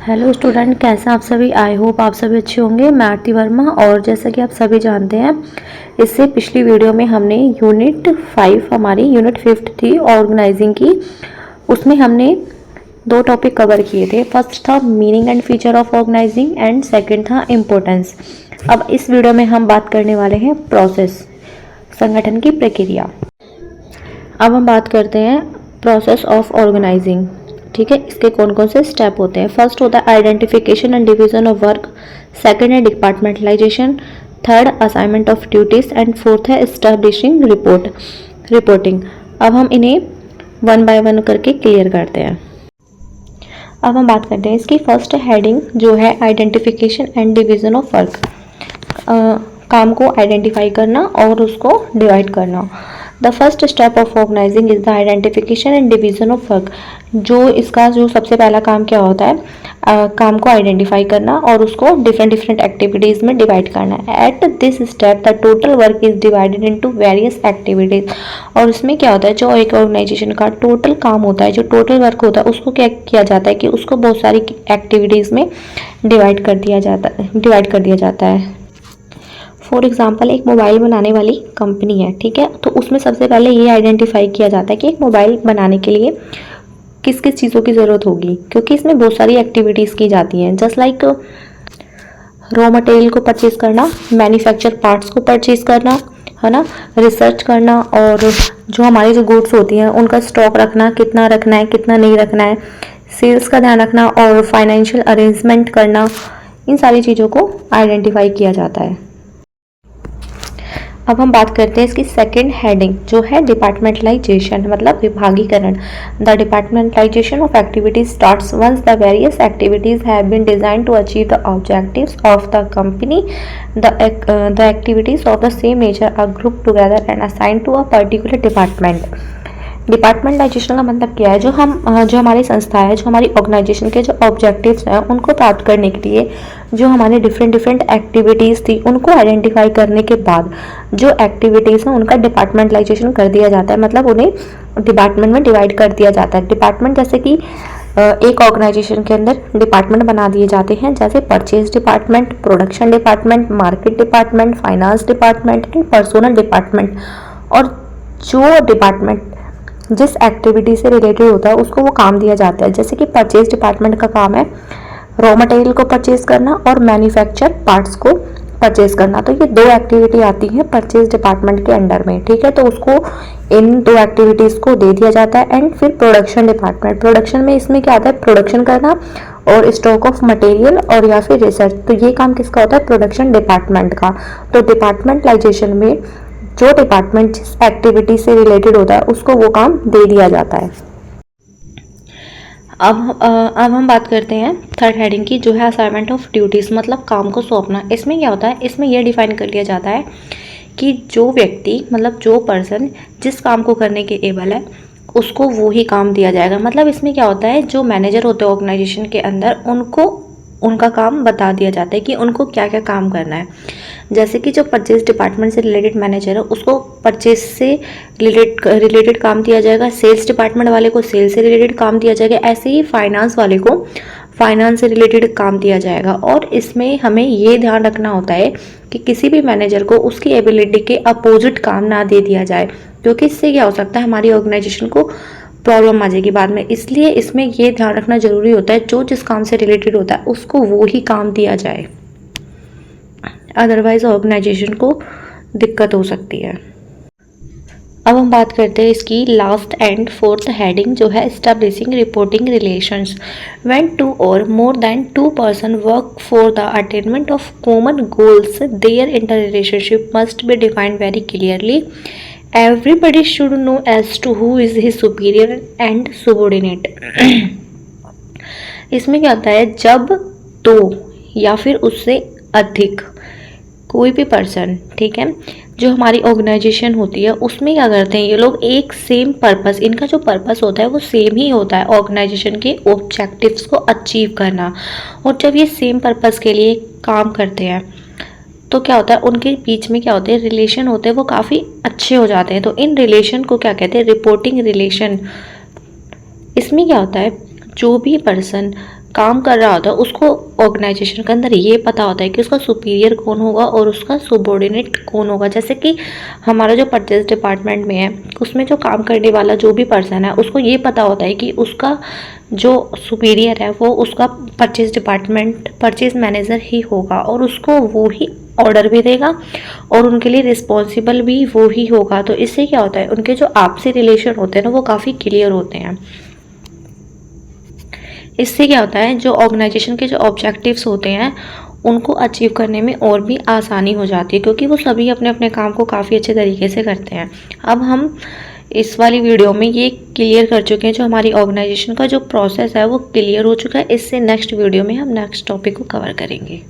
Hello student, कैसे आप सभी। आई होप आप सभी अच्छे होंगे। मैं आरती वर्मा। और जैसा कि आप सभी जानते हैं, इससे पिछली वीडियो में हमने यूनिट 5 हमारी यूनिट 5 थी ऑर्गेनाइजिंग की। उसमें हमने दो टॉपिक कवर किए थे। फर्स्ट था meaning and feature of organising and second था इम्पोर्टेंस। अब इस वीडियो में हम बात करने वाले हैं प्रोसेस, संगठन की प्रक्रिया। अब हम बात करते हैं प्रोसेस ऑफ ऑर्गेनाइजिंग। ठीक है, इसके कौन कौन से स्टेप होते हैं। फर्स्ट होता है identification and division of work, second है departmentalisation, third assignment of duties and fourth है एस्टैब्लिशिंग रिपोर्टिंग। अब हम इन्हें वन बाय वन करके क्लियर करते हैं। अब हम बात करते हैं इसकी फर्स्ट हेडिंग जो है identification and division of work. काम को आइडेंटिफाई करना और उसको डिवाइड करना। The first step of organising is the identification and division of work. इसका सबसे पहला काम क्या होता है, काम को आइडेंटिफाई करना और उसको डिफरेंट डिफरेंट एक्टिविटीज़ में डिवाइड करना। At this step the total work is divided into various activities. और इसमें क्या होता है, जो एक ऑर्गेनाइजेशन का टोटल काम होता है, जो टोटल वर्क होता है, उसको क्या किया जाता है कि उसको बहुत सारी एक्टिविटीज़ में डिवाइड कर दिया जाता है। फॉर एग्जाम्पल, एक मोबाइल बनाने वाली कंपनी है, ठीक है, तो उसमें सबसे पहले ये आइडेंटिफाई किया जाता है कि एक मोबाइल बनाने के लिए किस किस चीज़ों की ज़रूरत होगी, क्योंकि इसमें बहुत सारी एक्टिविटीज़ की जाती हैं। जस्ट लाइक रॉ मटेरियल को परचेज करना, मैन्युफैक्चर पार्ट्स को परचेज करना, है ना, रिसर्च करना, और जो हमारी जो गुड्स होती हैं उनका स्टॉक रखना, कितना रखना है कितना नहीं रखना है, सेल्स का ध्यान रखना और फाइनेंशियल अरेंजमेंट करना, इन सारी चीज़ों को आइडेंटिफाई किया जाता है। अब हम बात करते हैं इसकी सेकंड हेडिंग जो है डिपार्टमेंटलाइजेशन, मतलब विभागीकरण। The departmentalisation of activities starts once the various activities have been designed to achieve the objectives of the company. The activities of the same nature are group together and assigned to a particular department. Departmentisation का मतलब क्या है, जो हमारी संस्था है, जो हमारी ऑर्गेनाइजेशन के जो ऑब्जेक्टिव्स हैं उनको प्राप्त करने के लिए जो हमारे डिफरेंट डिफरेंट एक्टिविटीज़ थी उनको आइडेंटिफाई करने के बाद जो एक्टिविटीज़ हैं उनका डिपार्टमेंटलाइजेशन कर दिया जाता है, मतलब उन्हें डिपार्टमेंट में डिवाइड कर दिया जाता है। डिपार्टमेंट जैसे कि एक ऑर्गेनाइजेशन के अंदर डिपार्टमेंट बना दिए जाते हैं, जैसे purchase department, production department, market department, finance department and personal department. और जो डिपार्टमेंट जिस एक्टिविटी से रिलेटेड होता है उसको वो काम दिया जाता है। जैसे कि परचेज डिपार्टमेंट का काम है रॉ मटेरियल को परचेज करना और मैन्युफैक्चर पार्ट्स को परचेज करना, तो ये दो एक्टिविटी आती है परचेज डिपार्टमेंट के अंडर में, ठीक है। तो उसको इन दो एक्टिविटीज़ को दे दिया जाता है। एंड फिर प्रोडक्शन डिपार्टमेंट, प्रोडक्शन में इसमें क्या आता है, प्रोडक्शन करना और स्टॉक ऑफ मटेरियल और या फिर रिसर्च, तो ये काम किसका होता है, प्रोडक्शन डिपार्टमेंट का। तो डिपार्टमेंटलाइजेशन में जो डिपार्टमेंट जिस एक्टिविटी से रिलेटेड होता है उसको वो काम दे दिया जाता है। अब हम बात करते हैं थर्ड हेडिंग की जो है असाइनमेंट ऑफ ड्यूटीज़, मतलब काम को सौंपना। इसमें क्या होता है, इसमें यह डिफाइन कर लिया जाता है कि जो व्यक्ति, मतलब जो पर्सन जिस काम को करने के एबल है उसको वो ही काम दिया जाएगा। मतलब इसमें क्या होता है, जो मैनेजर होते हैं ऑर्गेनाइजेशन के अंदर उनको उनका काम बता दिया जाता है कि उनको क्या क्या काम करना है। जैसे कि जो परचेज डिपार्टमेंट से रिलेटेड मैनेजर है उसको परचेज से रिलेटेड काम दिया जाएगा, सेल्स डिपार्टमेंट वाले को सेल्स से रिलेटेड काम दिया जाएगा, ऐसे ही फाइनेंस वाले को फाइनेंस से रिलेटेड काम दिया जाएगा। और इसमें हमें ये ध्यान रखना होता है कि किसी भी मैनेजर को उसकी एबिलिटी के अपोजिट काम ना दे दिया जाए, क्योंकि इससे क्या हो सकता है, हमारी ऑर्गेनाइजेशन को प्रॉब्लम आ जाएगी बाद में। इसलिए इसमें ये ध्यान रखना जरूरी होता है जो जिस काम से रिलेटेड होता है उसको वो ही काम दिया जाए, अदरवाइज ऑर्गेनाइजेशन को दिक्कत हो सकती है। अब हम बात करते हैं इसकी लास्ट एंड फोर्थ हेडिंग जो है establishing reporting relations. When two और more than two person work for the attainment of common goals their interrelationship must be defined very clearly. Everybody should know as to who is his superior and subordinate। इसमें क्या होता है, जब दो या फिर उससे अधिक कोई भी पर्सन, ठीक है, जो हमारी ऑर्गेनाइजेशन होती है उसमें क्या करते हैं ये लोग, एक सेम पर्पस, इनका जो पर्पस होता है वो सेम ही होता है, ऑर्गेनाइजेशन के ऑब्जेक्टिव्स को अचीव करना। और जब ये सेम पर्पस के लिए काम करते हैं तो क्या होता है, उनके बीच में क्या होते हैं, रिलेशन होते हैं वो काफ़ी अच्छे हो जाते हैं। तो इन रिलेशन को क्या कहते हैं, रिपोर्टिंग रिलेशन। इसमें क्या होता है, जो भी पर्सन काम कर रहा होता है उसको ऑर्गेनाइजेशन के अंदर ये पता होता है कि उसका सुपीरियर कौन होगा और उसका सबॉर्डिनेट कौन होगा। जैसे कि हमारा जो परचेज डिपार्टमेंट में है उसमें जो काम करने वाला जो भी पर्सन है उसको ये पता होता है कि उसका जो सुपीरियर है वो उसका परचेज मैनेजर ही होगा और उसको वो ही ऑर्डर भी देगा और उनके लिए रिस्पॉन्सिबल भी वो ही होगा। तो इससे क्या होता है, उनके जो आपसी रिलेशन होते हैं ना वो काफ़ी क्लियर होते हैं। इससे क्या होता है, जो ऑर्गेनाइजेशन के जो ऑब्जेक्टिव्स होते हैं उनको अचीव करने में और भी आसानी हो जाती है, क्योंकि वो सभी अपने अपने काम को काफ़ी अच्छे तरीके से करते हैं। अब हम इस वाली वीडियो में ये क्लियर कर चुके हैं, जो हमारी ऑर्गेनाइजेशन का जो प्रोसेस है वो क्लियर हो चुका है। इससे नेक्स्ट वीडियो में हम नेक्स्ट टॉपिक को कवर करेंगे।